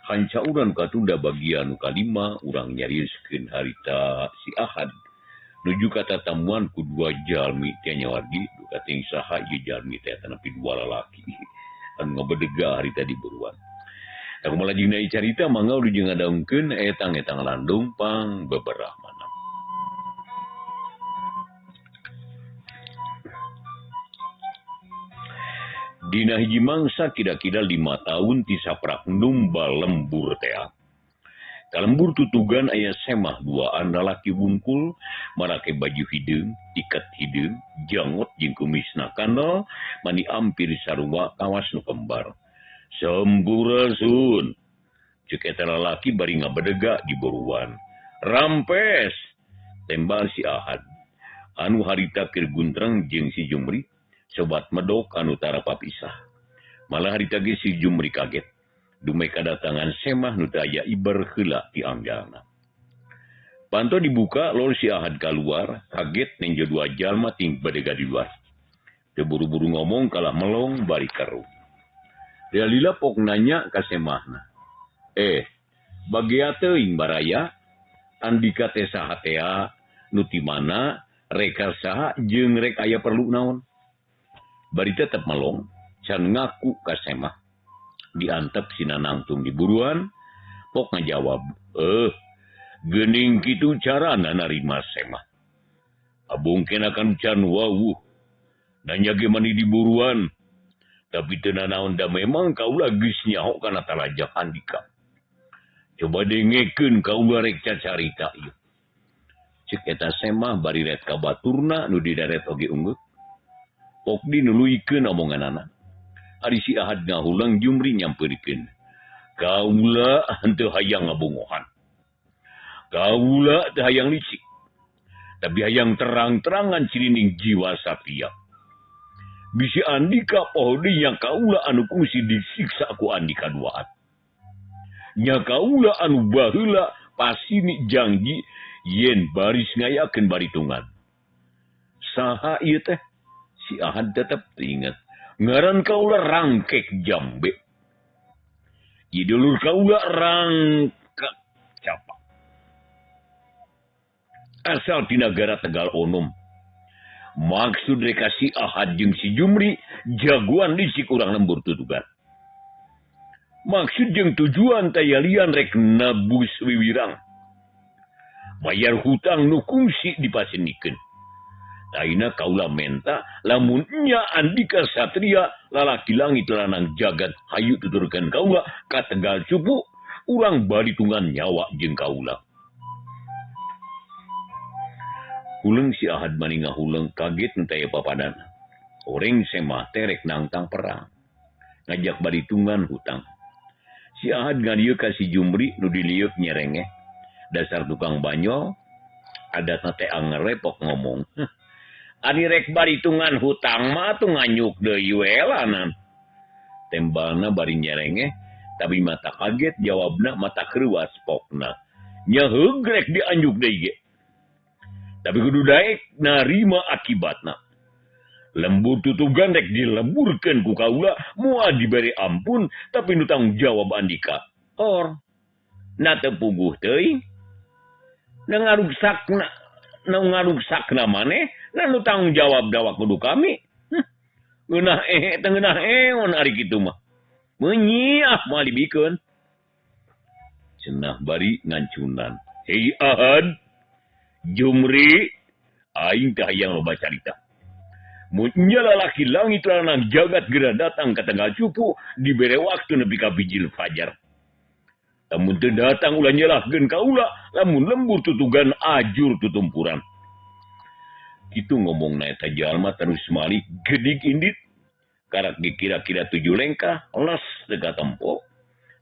Hancauran katunda bagian kalima urang nyariuskeun harita si Ahad. Nuju kata tamuan ku dua jalmi teh nyawargi duka ting saha ieu jalmi teh tanapi dua lalaki anu ngabedega harita di buruan. Da kumaha lajeng deui carita mangga uluju ngadaungkeun etang-etang landung pang beberah manam. Dina hiji mangsa kira-kira 5 tahun ti saprak numbal lembur teh. Kalembur tutugan aya semah duaan lalaki wungkul marake baju hideung, ikat hideung, jangot jeung kumisna kandel mani ampir sarua kawas nu kembar. Sampurasun. Ceuk eta lalaki bari ngabedega di boruan. Rampes. Tembal si Ahad. Anu harita keur guntreng jeung si Jumri sobat medok anu tara papisah. Malah harita ge si Jumri kaget. Dumai kadatangan semah nu teu aya iber heula ti anggalna. Panto dibuka lor si Ahad kaluar, kaget neng dua jalma ting badega di luar. Teu buru-buru ngomong kalah melong bari karu. Realila pok nanya ka semahna. Bagea teuing baraya? Andika teh saha teh nu ti mana reka saha jeung rek aya perlu naon? Bari tetep melong, can ngaku ka semah. Diantep si nanangtung di buruan, pok ngajawab, geuning kitu carana narima semah. Abungkeun akan can wawuh, nanya ge mani di buruan, tapi teu nanaon da memang kaula geus nyaho kana talajak Andika. Coba dengekeun kaula rek cacarita ieu. Ceuk eta semah bari ret ka baturna nu didaret oge unggeuk. Pok dinuluykeun omonganana. Ari si Ahad ngahulang Jumri nyampeurkeun. Kaula henteu hayang ngabungohan. Kaula teu hayang licik. Tapi hayang terang-terangan cirining jiwa satria. Bisi Andika poho deui nya kaula anu kungsi disiksa ku Andika duaan. Nya kaula anu baheula pasini janji yen baris ngayakeun baritungan. Saha ieu teh? Si Ahad tetep teringat. Ngaran kaula Rangkek Jambe. Idulur kaula Rangka Capa. Asal di negara Tegal Onom. Maksud reka si Ahad jeung si Jumri jagoan licik urang lembur tutugan. Maksud jeung tujuan tayalian rek nabus wiwirang. Bayar hutang nu kungsi dipasenikeun. Aina kaula menta lamun nya Andika Satria lalaki langit lanang jagat hayu tuturkeun kaula ka Tegal Cupu urang baritungan nyawa jeung kaula. Huleung si Ahad mani ngahuleung kaget nu teu papadan. Oreng semah teh rek nangtang perang. Ngajak baritungan hutang. Si Ahad ngadieu ka si Jumri nu diliuk nyerengeh. Dasar tukang banyol adatna teh angrepok ngomong. Ani rek baritungan hutang mah tu nganyuk deui we lanan. Tembalna bari nyerengeh, tapi mata kaget jawabna mata kreuwas pokna. Nya heug rek dianyuk deui ge. Tapi kudu daek narima akibatna. Lembur tutugan rek dilemburkeun ku kaula moal dibere ampun tapi nu tanggung jawab Andika. Na teu puguh teuing. Na ngarugsakna maneh. Lalu tanggung jawab dawa kudu kami. Ngeunah tengeunah eon ari kitu mah. Meunyiah moal dibikeun. Cenah bari ngancunan. Hei Ahad, Jumri, aing teh hayang loba carita. Mun nya lalaki langit lanang jagat geura datang ka Tegal Cupu dibere waktu nepi ka bijil fajar. Lamun teu datang ulah nyerahkeun kaula, lamun lembur tutugan ajur tutumpuran. Itu ngomongna eta jalma terus malik gedik indit. Karak dikira-kira 7 lengkah les teu katempo.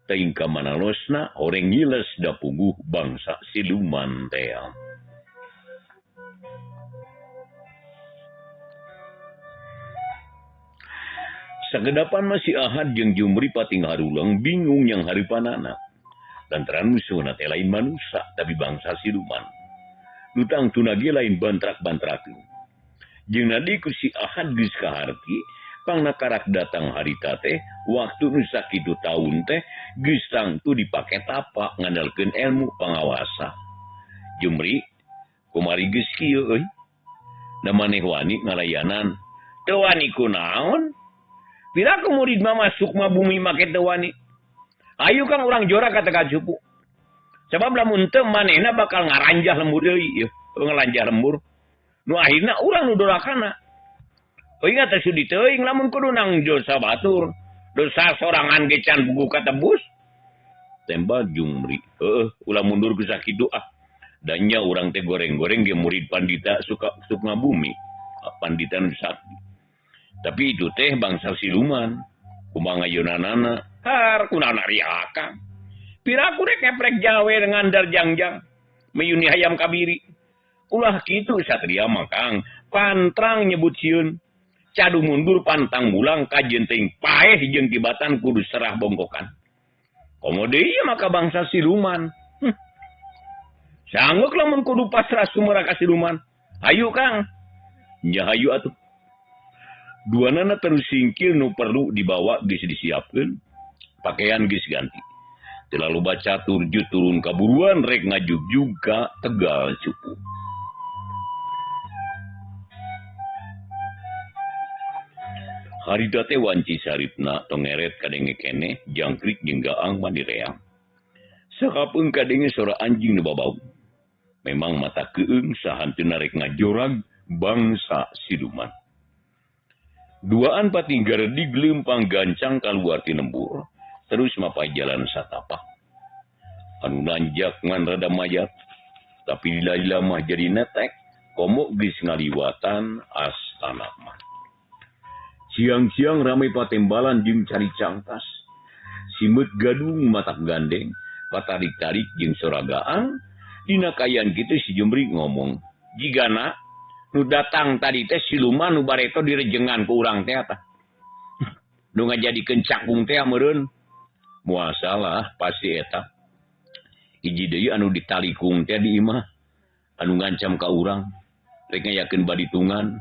Teuing ka manalosna horeng ngiles da puguh bangsa siluman teh. Sagedapan masih Ahad jeung Jumri pating harulang bingung yang haripanana. Lantaran musuhna teh lain manusia tapi bangsa siluman. Lutang tunagi lain bantrak-bantrakeun. Jeung nadi ku si Ahad geus kaharti Pangnakarak datang harita teh waktu nu sakitu tahun teh geus tu dipake tapak ngandalkeun ilmu pangawasa. Jumri kumari geus kieu euy. Da maneh wani ngalayanan. Teu wani kunaon? Piraku murid mah masuk mah bumi make teu wani. Ayo Kang urang jora kata kacupu. Sebab lamun teu manehna bakal ngaranjah lembur deui ieu, ngalanjah lembur. Nu akhirna urang nu dorakana. Ingat sudi teuing lamun kudu nang dosa batur, dosa sorangan ge can buku katebus. Tembak Jumri. Ulah mundur ke sakitu ah. Danya urang teh goreng-goreng ge murid pandita suka ngabumi. Pandita nu sakti. Tapi itu teh bangsa siluman. Kumaha ngayeunanana, har kunana riakang. Piraku rek keprek jawe dengan darjangjang. Meyuni hayam kabiri. Ulah kitu satria makang pantrang nyebut sieun. Cadu mundur pantang bulang kajenting paeh jeung tibatan kudu serah bongkokan. Komo deui maka bangsa siluman. Sanggeuk lamun kudu pasrah sumera ka siluman. Hayu Kang. Nya hayu atuh. Duanana terus singkil nu perlu dibawa geus disiapkeun. Pakaian geus ganti. Terlalu baca turju turun kaburuan rek ngajugjug ka Tegal Cupu. Harita teh wanci saripna tongeret kadenge keneh jangkrik jeung gaang mandireang. Sakapeung kadenge sora anjing nu babau. Memang mata keueung sahanteuna rek ngajorag bangsa siluman. Duaan patinggar digleumpang gancang kaluar ti lembur, terus mapai jalan satapak. Anu lanjak ngan rada mayat, tapi lila mah jadi netek, komo geus ngaliwatan astana mah. Siang-siang ramai patembalan jeung cari cangkas. Simut gadung matak gandeng, patarik-tarik jeung soragaang. Dina kayan kitu si Jumri ngomong, "Jigana nu datang tadi teh siluman nu bareto direjengan ku urang teh tah. Nu ngajadikeun cakung teh meureun." Moal salah pasti eta. Hiji deui anu ditalikung teh di imah, anu ngancam ka urang, rek ngayakeun baditungan,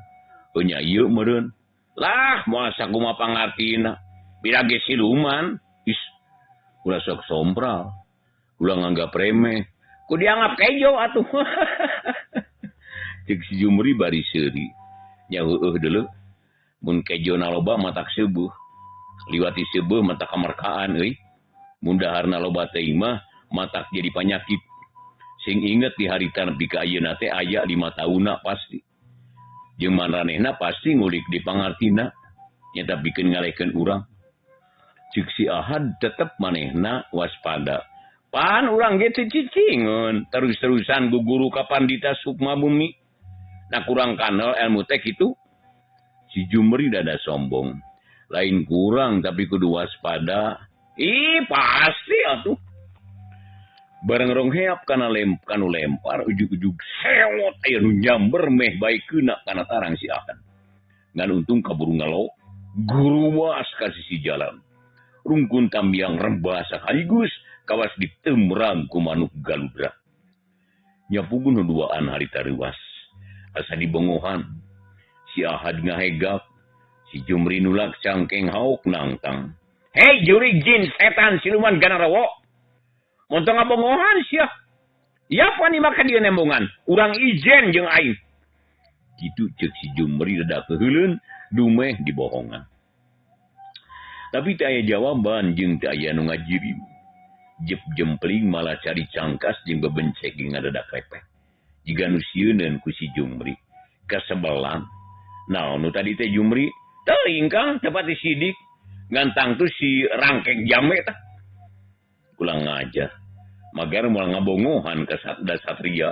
nya ieu meureun. Lah, moal sakumaha pangartina. Bila ge siluman, ulah sok sompral. Ulah nganggap remeh. Ku dianggap kejo atuh. Cek si Jumri bari seuri. Nya heueuh deuleu. Mun kejona loba matak seubuh. Liwati seubuh matak kamarkaan euy. Mun daharna loba teh mah matak jadi panyakit. Sing inget di harita nepi ka ayeuna teh aya 5 taunna pasti. Jeung manranehna pasti ngulik di pangartina nyata bikin ngalehkeun urang. Cik si Ahad tetep manehna waspada. Pan urang ge teu cicingeun terus-terusan guguru ka Pandita Sukma Bumi. Na kurang kanal ilmu teh kitu. Si Jumri dada sombong. Lain kurang tapi kudu waspada. Pasti atuh. Bareng rong heap kana kanu lempar ujug-ujug sewot aya nu nyamber meh bae keuna kana tarang si Akan. Ngan untung kaburu ngalo guru was ka sisi jalan. Rungkun tambiang rembah sakaligus kawas ditemrang ku manuk galudra. Nyapugun duaan harita reuas. Asa dibongohan. Si Ahad ngahegap. Si Jumri nulak cangkeng hauk nangtang. "Hei juri jin setan siluman ganarawo. Montong ngabongohan sia. Ya pani maka dia nembongan. Urang ijen jeung aing." Kitu ceuk si Jumri rada keheuleun dumeh dibohongan. Tapi teu aya jawaban jeung teu aya nu ngajirim. Jep jempling malah cari cangkas jeung bebenceg jeung ngadadak repeh. Jiga nu sieuneun ku si Jumri. Kasebelan. Naon nu tadi teh Jumri? Teuing Kang tepat di sidik. Ngantang tu si rangkek jame tah. Kulang ngajar. Magar moal ngabongohan ke satria.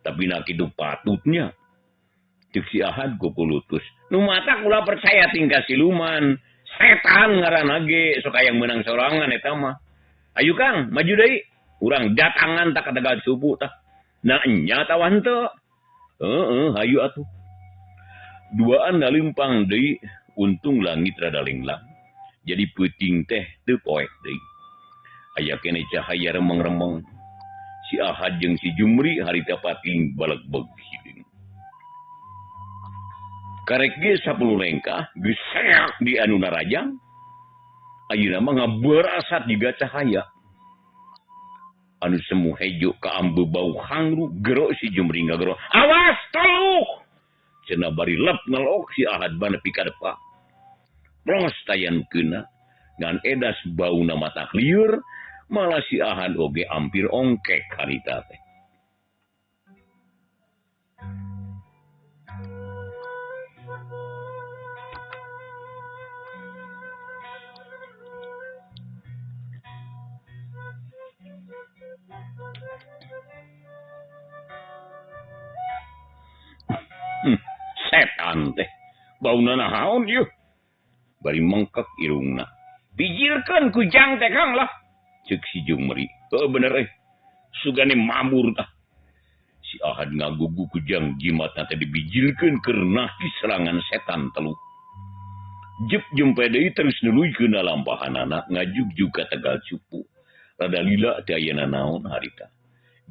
Tapi nak hidup patutnya. Cek si Ahad kupulutus. Nu mata kula percaya tingkah siluman. Setan ngaranna ge sok aya menang sorangan eta mah. Ayo Kang, maju deui. Urang datangan tak Tegal Cupu tah. Na nya tawan teu. Hayu atuh. Duaan nalimpang deui, untung langit rada lenglang. Jadi peuting teh teu poek deui. Aya kene cahaya remeng-remeng. Si Ahad jeung si Jumri harita pating balegbeg hideung. karek ge 10 lengkah geus seak di anuna rajang. Ayeuna mah ngaberasat jiga cahaya. Anu semu hejo ka ambe bau hangru gero si Jumri ngagero. Awas tolong. Cenah bari lep ngelok si Ahad banepi ka depa. Pros tayankeuna ngan edas bauna mata lieur malah si Ahad oge ampir ongkek harita teh. Setan teh bauna nahaon ieu bari mengkek irungna bijirkeun ku jang teh Kang lah ceuk si Jumri bener sugane mamur tah si Ahad ngagugu ku jang jimatna teh dibijirkeun keur nahki serangan setan telu jep jempe deui terus nuluykeun lampahanana ngajug ka Tegal Cupu rada lila teh aya naon harita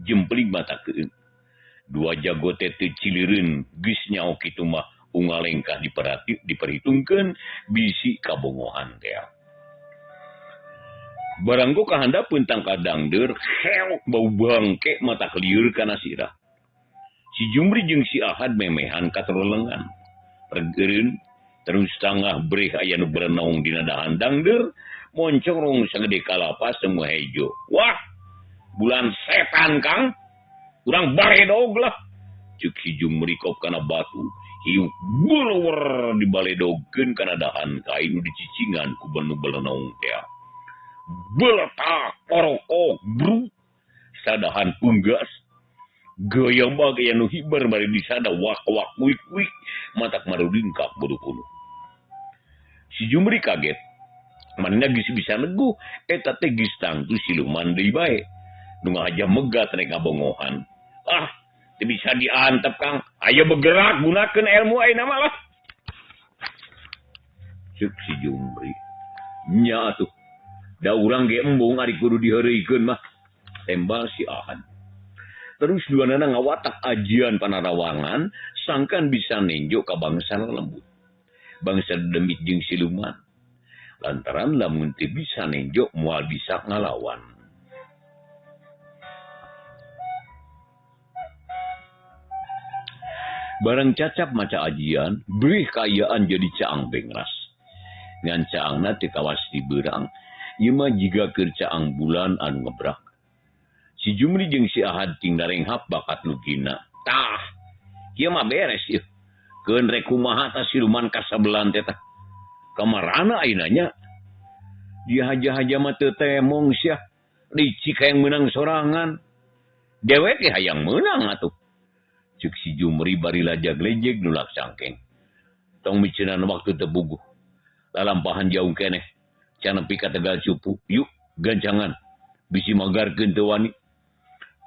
jempling mata keun dua jago tete cilireun geus nyaho kitu mah unggal lengkah diperhitungkeun bisi kabongohan teh. Baranggo kahandapeun tangka dangdeur heok bau bangke mata lieur kana sirah. Si Jumri jeung si Ahad memehan katrolengan. Regeureun terus tangah breh aya nu berenaung dina dahan dangdeur moncorong sagede kalapas semua hejo. Wah, bulan setan Kang. Urang baledog lah. Cuk si Jumri kop kana batu. Hiuk bulwer dibaledogkeun kana dahan kain nu dicicingan ku benu-belenaung teh. Beletak orokok bru. Sadahan punggas. Gaya bagaya nu hibar bari disada wak-wak wik-wik. Matak marudingkak buru-buru. Si Jumri kaget. Manehna geus bisa neguh. Eta teh geus tangtu siluman deui bae. Nu ngahaja megat rek ngabongohan. Ah, teu bisa diantep Kang. Ayo bergerak gunakeun ilmu ayeuna mah lah. Ceuk si Jumri. Nya atuh. Da urang ge embung ari kudu diheureuikeun mah. Tembal si Ahad. Terus duanana ngawatak ajian panarawangan sangkan bisa nenjo ka bangsa lembut. Bangsa demit jeung siluman. Lantaran lamun teu bisa nenjo moal bisa ngalawan. Barang cacap maca ajian, beuh kaayaan jadi caang bengras. Ngan caangna teu kawas dibeurang, ieu mah jiga keur caang bulan anu ngebrak. Si Jumri jeung si Ahad ting darenghap bakat lugina. Tah, ieu mah beres ieu. Keun rek kumaha tah siluman kasabelan teh tah. Kamarana ayeuna nya? Dia haja-haja mah teu temong sia. Licik hayang meunang sorangan. Dewek ge hayang meunang atuh. Cuk si Jumri bari lajag-lejeg nulak sangkeng. Tong miceunana waktu teu buguh. Lalampahan jauh keneh. Can nepi ka Tegal Cupu. Yuk, gancangan. Bisi magarkeun teu wani.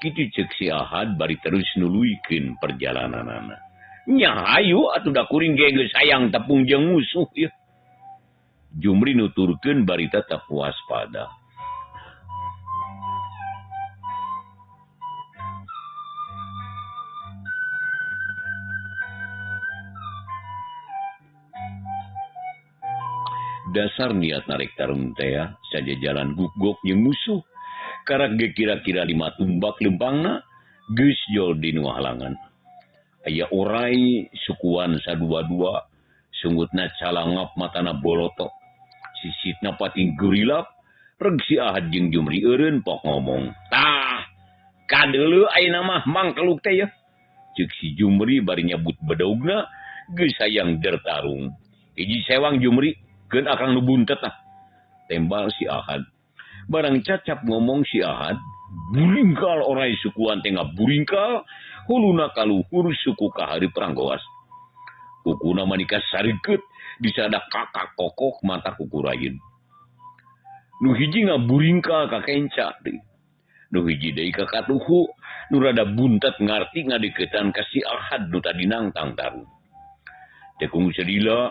Kitu ceuk si Ahad bari terus nuluykeun perjalananana. Nya hayu atuh da kuring ge geus hayang tepung jeung musuh ieu. Jumri nuturkeun bari tetep waspada. Dasar niat narik tarung teh saja jalan gugok jeung musuh. Karak ge kira-kira 5 tumbak lempangna geus jol di nu halangan. Aya orai sukuan sadua-dua sungutna calangap matana bolotok. Sisitna pating gurilap reg si Ahad jeung Jumri eureun pok ngomong. Tah, kadeuleu ayeuna mah mangkeluk teh ya. Ceuk si Jumri bari nyabut bedogna geus hayang dertarung. Hiji sewang Jumri keun akang nu buntet tah. Tembal si Ahad. Barang cacap ngomong si Ahad, buringkal orai sukuan tengah buringkal, huluna kaluhur suku kahari peranggoas. Ukuna manika sarikeut disada kakak kokok mata kukurayeun. Nu hiji ngaburingkal ka kenca deui. Nu hiji deui ka katuhu, nu rada buntet ngarti ngadeuketan ka si Ahad nu tadi nangtang tarung. Tekung sedila,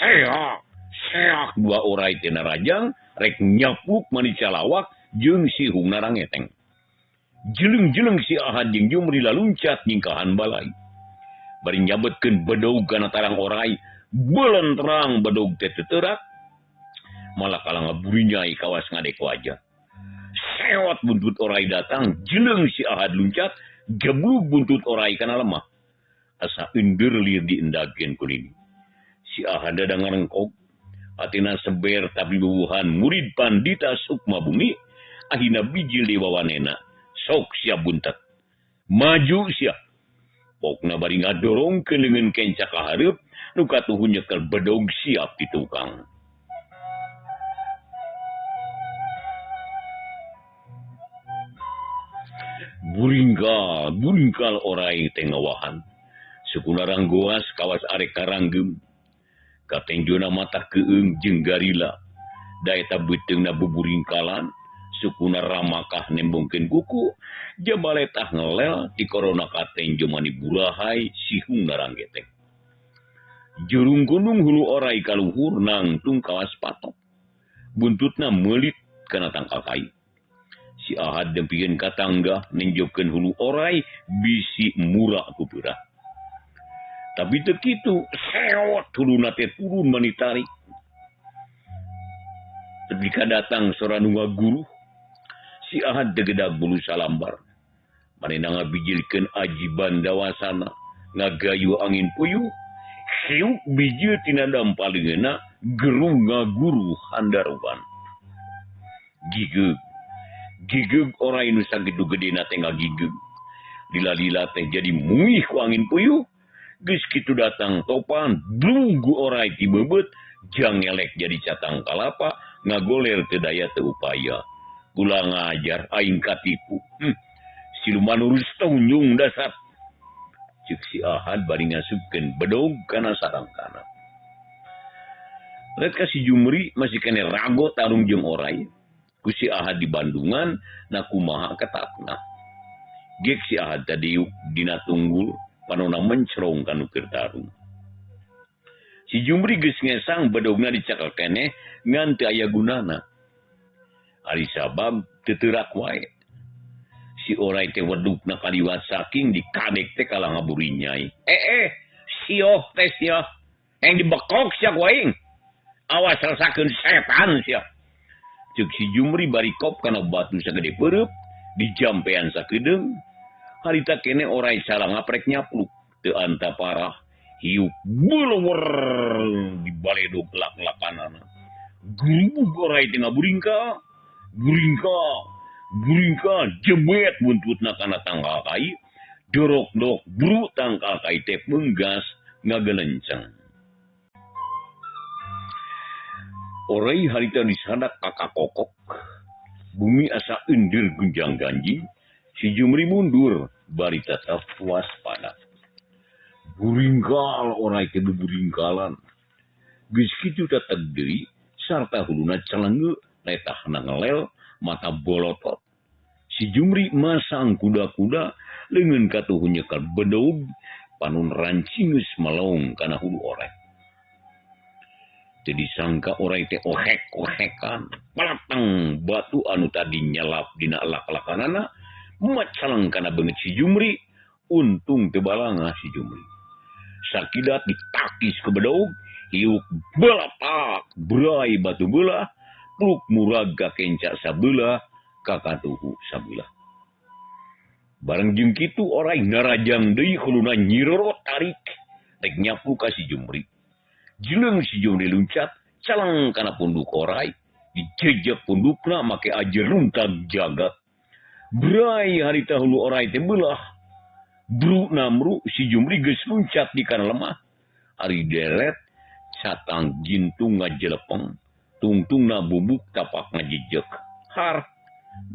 seak dua orai tina rajang, rek nyapuk manica lawak, jeung si hungna rangeteng. Jeleng-jeleng si Ahad jeung Jumri laluncat nyingkahan balai. bari nyabetkeun bedog kana tarang orai beuleun terang bedog teh teurak malah kalang ngaburinyai kawas ngadeko aja. Sewot buntut orai datang, jeleng si Ahad luncat, geblug buntut orai kana lemah. Asa ender lieur diendakeun kuning. Si Ahad dadang ngarengkog, atina seber tapi bubuhan murid Pandita Sukma Bumi, ahina bijil dewa wanena, sok sia buntet. Maju sia. Pokna bari ngadorongkeun leungeun kenca ka hareup, nu katuhu nyekel bedog siap di tukang. Buringkal orai tengawahan. Sukunarang goas kawas arek karanggem. Katenjona mata keung jeung garila. Daeta beuteungna buburingkalan. Sukuna ramakah nembongkeun kuku. Jabaletah ngelel di korona katenjo mani burahai sihung narang geteng. Jurung gunung hulu orai kaluhur nangtung kawas patok. Buntutna melit kana tangkal kayu. Si Ahad dempieun ka tangga nenjokkeun hulu orai bisi murah kupura. Tapi teu kitu sewot huluna teh turun mani tarik. Ketika datang soranu guru, si Ahad degedag bulu salambar. Manehna ngabijilkeun aji bandawasana, ngagayu angin puyuh, hiuk bijil tina dampaleunna gerung ngaguru handaruan. Gigeg orai nu sagitu gedena teh ngagigeg. Lila-lila teh jadi muih ku angin puyuh. Geus kitu datang topan, blugu orai ti bebeut, jangelek jadi catang kalapa, ngagoler teu daya teu upaya. Kula ngajar aing katipu. Siluman urus tunjung dasar. Cek si Ahad bari ngasupkeun bedog kana sarangkana. Let ka si Jumri masih kene rago tarung jeung orai. Ku si Ahad di Bandungan na kumaha ketatna. Gek si Ahad tadi dina tunggul panona mencrong kanu keur tarung. Si Jumri geus ngesang bedogna dicakel keneh ngan teu aya gunana. Ari sabab teu teurak wae. Si orai teh wedugna kaliwat saking dikadek teh kalah ngaburinyai. Sioh teh sia. Yang dibekok sia ku aing. Awas rasakeun setan sia. Cek si Jumri bari kop kana batu sagede peureub dijampean sakedeung. Harita kene orai salah ngaprek nyapluk teu anta parah. Hiuk beulewer di baledog lak-lakanana. Gurubug orai teh ngaburingka. Buringka jebet buntutna kana tangkal kai. Dorok-dorok bru tangkal kai teh penggas ngagelenceng. Orai harita disadak kakak kokok. Bumi asa endir gunjang ganjing. Si Jumri mundur. Bari tetap waspada. Buringkal orai ke buringkalan. Geus kitu tetep deui sarta huluna celenge letahna ngelel mata bolotot. Si Jumri masang kuda-kuda leungeun katuhu nyekel bedog panun rancingeus malong kana hulu orai. Jadi sangka orai teh ohek-ohekan. Palatang batu anu tadi nyelap dina lak-lakanana. Macalang kana beungeut si Jumri. Untung teu balangah si Jumri. Sakidat ditakis ke bedog. Hiuk balapak. Berai batu belah. Pluk muraga kencak sabelah. Kakatuhu sabelah. Bareng jeung kitu orai narajang deui huluna nyirorot tarik. Rek nyapu ka si Jumri. Jeleng si Jumri luncat, calang kana punduk orai, dijejak pundukna make ajer runtag jagat. Berai harita hulu orai teh belah. Bru namru si Jumri geus luncat di kana lemah. Ari deret, catang gintung ngajelepeng, tungtungna bubuk tapak ngajejek. Har,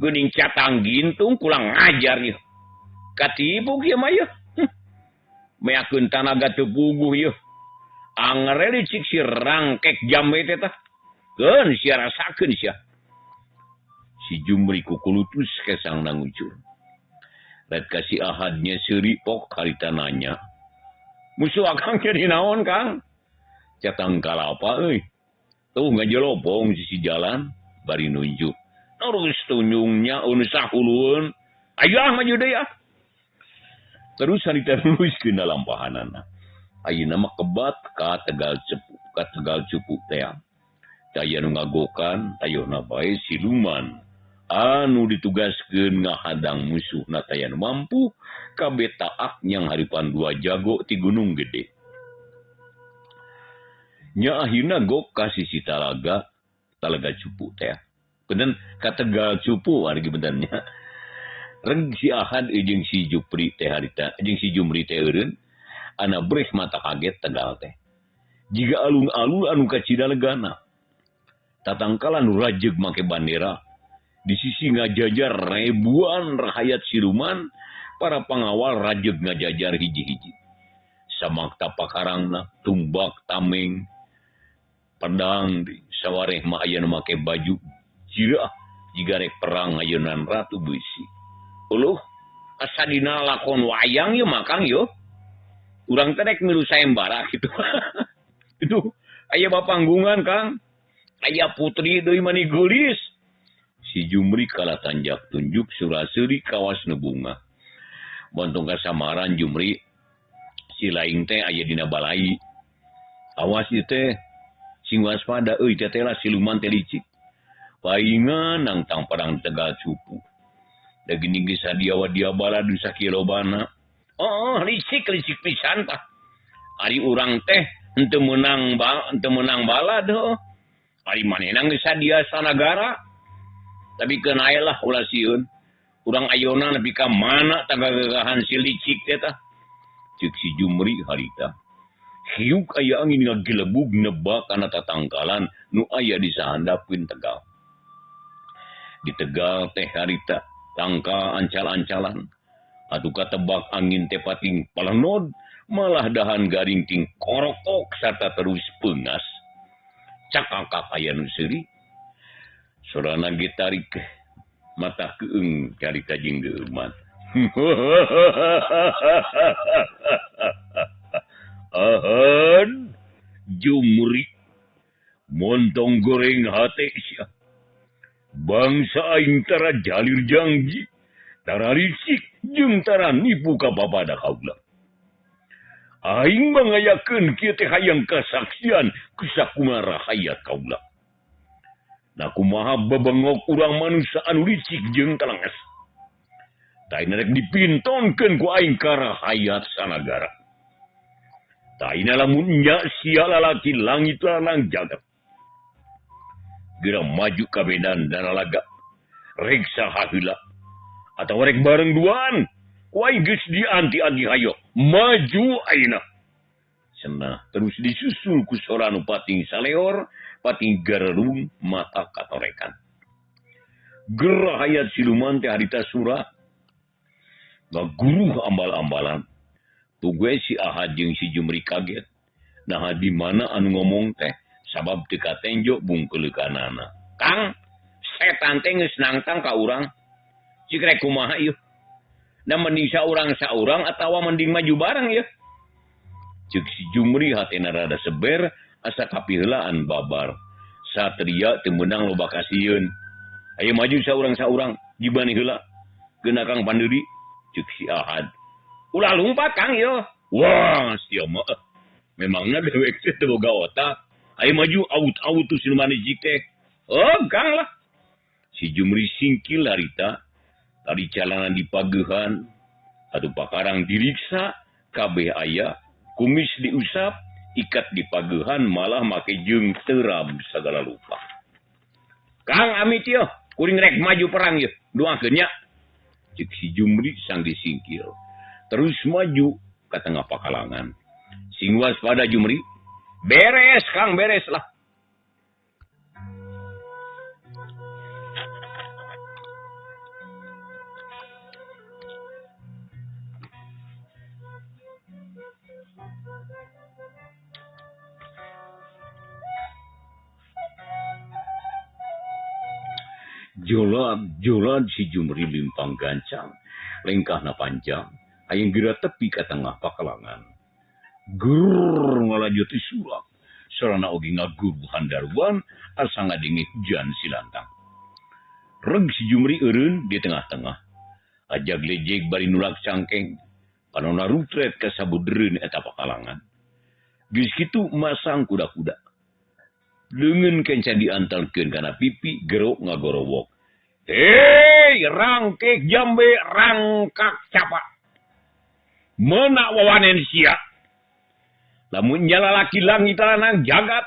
geuning catang gintung kulang ngajar ieu. Katipu kieu mah ieu. Meakeun tanaga teu puguh ieu. Angere dicik si rangkek jambe teh tah. Keun sia rasakeun sia. Si Jumri kukulutus kesang nangucur. Ret ka si Ahadnya seuri pok harita nanya. Musuh akang jadi naon Kang? Catang kalapa euy. Tuh ngajelopong sisi jalan bari nunjuk. Terus tunjungnya un sahulueun. Aya maju deui ah. Terus harita nuliskeun dalam pahanana. Ayeuna mah kebat ka Tegal Cupu teh. Daya nu ngagokan tayona bae siluman anu ditugaskeun ngahadang musuh na taya nu mampu kabeh taak nyang haripan dua jago ti Gunung Gede. Nya akhirna gok ka sisi Talaga Cupu teh. Kemudian ka Tegal Cupu ari benernya. Reg si Ahad jeung si Jupri teh harita jeung si Jumri teh eureun ana breh mata kaget Tegal teh. Jiga alun-alun anu ka Cidalegana. Tatangkala nu rajeg make bandera di sisi ngajajar ribuan rahayat siluman para pengawal rajeg ngajajar hiji-hiji. Samakta pakarangna tumbak tameng pedang di sawareh mah aya nu make baju jirah jiga rek perang ayeuna ratu beusi. Uluh asa dina lakon wayang ye makang yo. Urang teh rek milu sayembara gitu. Itu aya bapanggungan Kang. Aya putri deui mani geulis. Si Jumri kalah tanjak tunjuk suraseuri kawas nu bunga. Bontong kasamaran Jumri si laing teh aya dina balai. Awas ieu teh sing waspada euy teh lah siluman teh licik. Paingan nang tang padang Tegal Cupu. Da geuning ge sadiawa bala du sakilobana. Oh, licik pisan tah. Ari urang teh henteu meunang bala deuh. Ari manehna geus sadia sanagara. Tapi keun aya lah ulah sieun. Urang ayeuna nepi ka mana tagagagahan si licik teh tah. Ceuk si Jumri harita. Hiuk aya angin ngagelebug nebak kana tatangkalan nu aya di sahandapkeun Tegal. Di Tegal teh harita tangka ancal-ancalan. Atuh katebak angin teh pating palenod malah dahan garing ting korokok sarta terus peungas. Cakakak aya nu seuri. Sorana ge tarik mata keung carita jeung geuman. Ahad Jumri montong goreng hate sia. Bangsa aing tara jalir janji, tara risik jeung tara nipu ka bapada kaula. Aing mangayakeun kieu teh hayang kasaksian kusakumaha hayat kaula. Da kumaha babengok urang manusia anu licik jeung talenges. Taina rek dipintonkeun ku aing ka hayat sanagara. Taina lamun nya sia lalaki langit lanang jagat. Geura maju ka medan Danalaga. Rek saha heula atawa rek bareng duaan. Ku aing geus dianti-anti hayo. Maju ayeuna. Cenah terus disusul ku sora nu pating saleor, pating garerung mata katorekan. Gerah hayat siluman teh harita surah. Ngaguruh ambal-ambalan. Tugue si Ahad jeung si Jumri kaget. Nah di mana anu ngomong teh sabab teu katenjo bungkeulekanana. Kang, setan teh geus nangtang ka urang. Cik rek kumaha ieu? Da mending saurang atawa mending maju bareng ya. Ceuk si Jumri hatena rada seber asa kapiheulaan babar. Satria teu meunang loba kasieun. Aya maju saurang jibani heula. Geuna Kang Pandiri ceuk si Ahad. Ulah lumpat Kang yo. Wah, sia mah. Memangna dewek teh teu boga otak. Aya maju aut-aut tu siluman licik teh. Oh, Kang lah. Si Jumri singkil harita. Tadi calanan dipageuhan. Atuh pakarang diriksa. Kabeh aya. Kumis diusap. Ikat dipageuhan malah make jeung teram sagala lupa. Kang amit yo. Kuring rek maju perang yo. Doakeun nya. Cik si Jumri sang disingkil. Terus maju ke tengah pakalangan. Sing waspada Jumri. Beres Kang, beres lah. Jolan si Jumri limpang gancang. Lengkahna panjang. Hayang geura tepi ka tengah pakalangan. Gur ngalaju ti sulak. Sarana oge ngaguru handaruan asa ngadenge hujan silantang. Reg si Jumri eureun di tengah-tengah. Ajag lejeg bari nulak cangkeng. Panonna rutret ka sabudreun eta pakalangan. Geus kitu masang kuda-kuda. Leungeun kenca diantalkeun kana pipi gerok ngagorowok. Hei, rangkek jambe rangkak capa. Mana wawanen sia. Lamun nyala laki langit lanang jagat.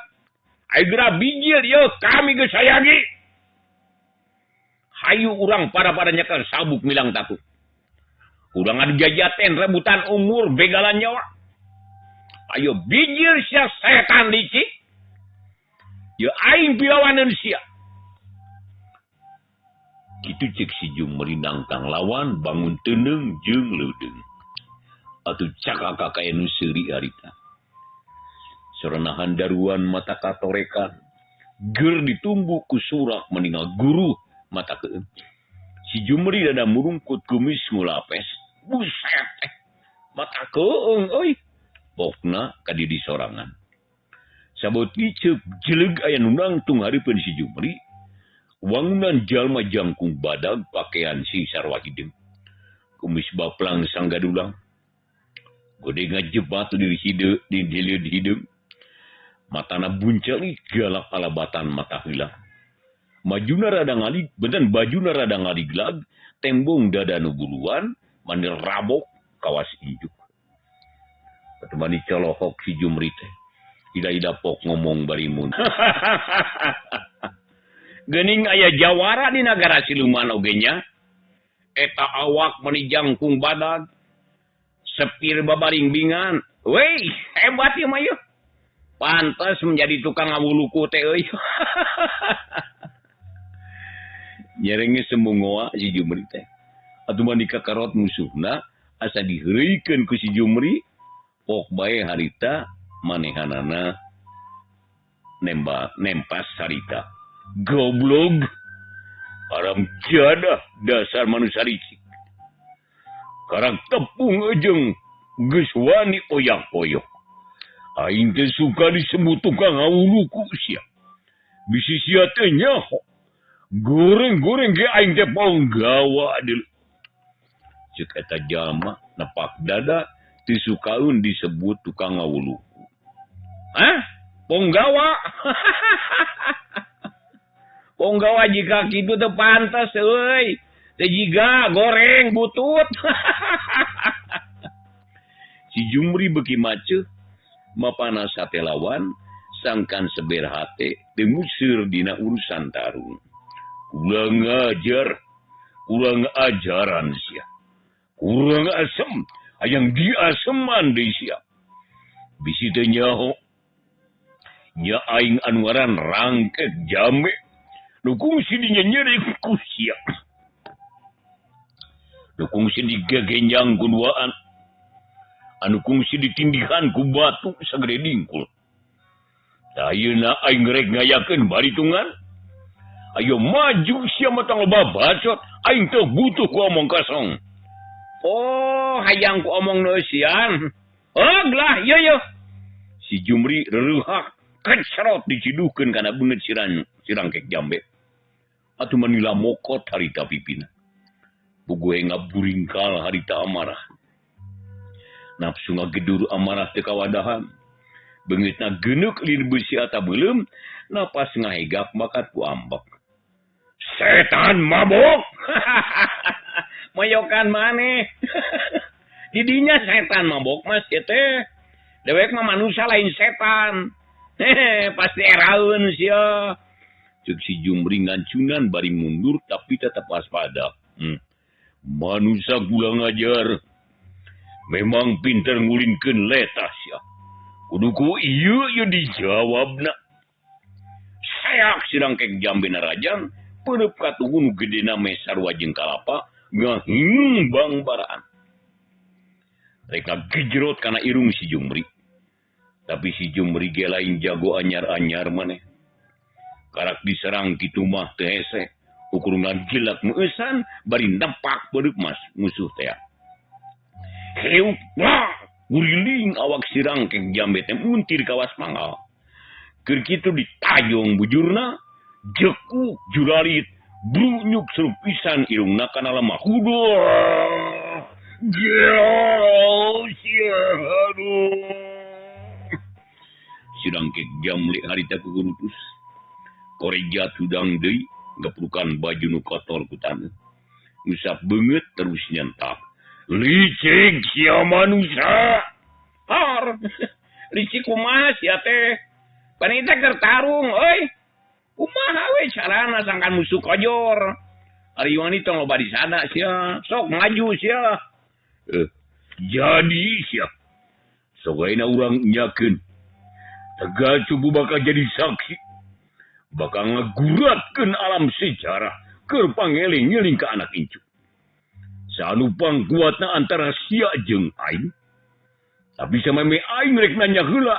Aigera bijil yo kami geus sayagi. Hayu urang pada nyekel sabuk milang takut. Urang adu jajaten rebutan umur begalan nyawa. Ayo bijil sia setan licik. Ya aing pilawaneun sia. Kitu cek si Jumri nangkang lawan bangun teuneng jeung leudeng. Atuh cakaka kaya nu seuri harita. Soranah daruan mata katorekan. Ger ditumbu ku surak meninggal guru mata keun. Si Jumri dada murungkut kumis ngulapes. Buset mata keung euy. Pokna ka di sorangan. Saboti ceuk jeleg aya nu nangtung hareupeun si Jumri. Wangunan jalma jangkung badag pakaian si sarwa hideung. Kumis baplang sanggadulang. Gode ngajebat di hideung. Matana buncali galak alabatan mata hilang. Majuna rada ngalig, bedan bajuna rada ngaliglag, tembong dada nubuluan, manir rabok kawas injuk. Ketemani colohok si Jumri teh. Ida-ida pok ngomong barimun. Gening aya jawara di negara siluman ogenya. Eta awak menijangkung badag. Sepir babaringbingan. Weh, hebat ya mayu. Pantas menjadi tukang ngawuluku teh euy. Nyerenge semungoa si Jumri teh. Atuh mani kakarot musuhna asa diheurikeun ku si Jumri. Pok bae harita manehanana nempas harita. Goblok. Aram jadah dasar manusia licik. Karang tepung ejeng geus wani oyak-oyok. Aing teh suka disebut tukang ngawuluku sia. Bisi sia teh nyaho. Goreng-goreng ge aing teh ponggawa deuleu. Ceuk eta jalma nepak dada teu sukaeun disebut tukang ngawuluku. Hah? Ponggawa? Ponggawa jika kitu teu pantas euy. Teu jiga goreng butut. Si Jumri beuki maceuh mapana sate lawan sangkan seber hate teu museur dina urusan tarung. Kurang ajaran sia. Kurang asem, hayang diaseman deui sia. Bisi teu nyaho. Nya aing anuaran rangkek jame. Nu kungsi dinyenyeri ku sia. Nu kungsi digagenjang ku duaan. Anu kungsi ditindihan ku batu sagede dingkul. Ayeuna aing rek ngayakeun baritungan. Ayo maju sia matang loba bacot. Aing teu butuh ku omong kosong. Oh, hayang ku omong neusian. Oglah, yo. Si Jumri reureuk kecrot diciduhkeun kana beungeut sirangkek jambe. Atuh manila mokot harita pipina. Bugoe ngaburingkal harita amarah. Nafsu ngagedur amarah teu kawadahan. Beungeutna geuneuk lir beusi ata beuleum, napas ngahegap bakat ku ambek. Setan mabok. Mayokan maneh. Didinya setan mabok mas teh. Dewek mah manusia lain setan. Pasti eraeun sia. Ceuk si Jumri ngancunan bari mundur tapi tetap waspada. Manusia gula ngajar. Memang pinter ngulinkeun letah sia. Kudu ku ieu dijawabna. Sayak sirangkek jambena rajang peureup katuhun gedena mesar wajeng kalapa ngahimbang baraan. Rek ngagejrot kana irung si Jumri. Tapi si Jumri ge lain jago anyar-anyar maneh. Karak diserang kitu mah teu hese. Ukurna gilak meusan bari nempak beureup mas musuh teh. Heuk wah, uriling awak sirangkek jambe teh muntir kawas manggal. Keur kitu ditajong bujurna, jekuk jurarit, brunyuk serup pisan irungna kana lemah. Sidang ke jamli harita kugurutus. Koreja tudang deui ngeplukan baju nu kotor ku taneuh. Ngusap beungeut terus nyentak. Licik sia manusia. Har. Licik kumaha sia teh? Panita keur tarung euy. Kumaha we carana sangkan musuh kojor. Ari wanita loba di sana sia. Sok maju sia. Jadi sia. Sok ayeuna urang nyakeun. Tegal cubu bakal jadi saksi. Bakal ngaguratkeun alam sejarah keur pangeling-eling ka anak incu. Sanu pangkuatna antara sia jeung aing. Tapi sameme aing rek nanya heula,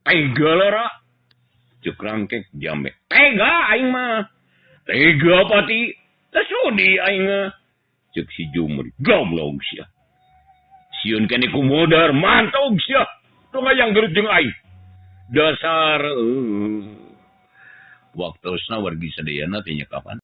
tega lara. Cek rangkek jame. Tega aing mah. Tega pati. Tasudi aing mah. Cek si Jumri. Goblok sia. Sieun kene ku modar mantog sia. Tong hayang geureup jeung aing. Dasar waktosna wargi sadayana teh nya kapan?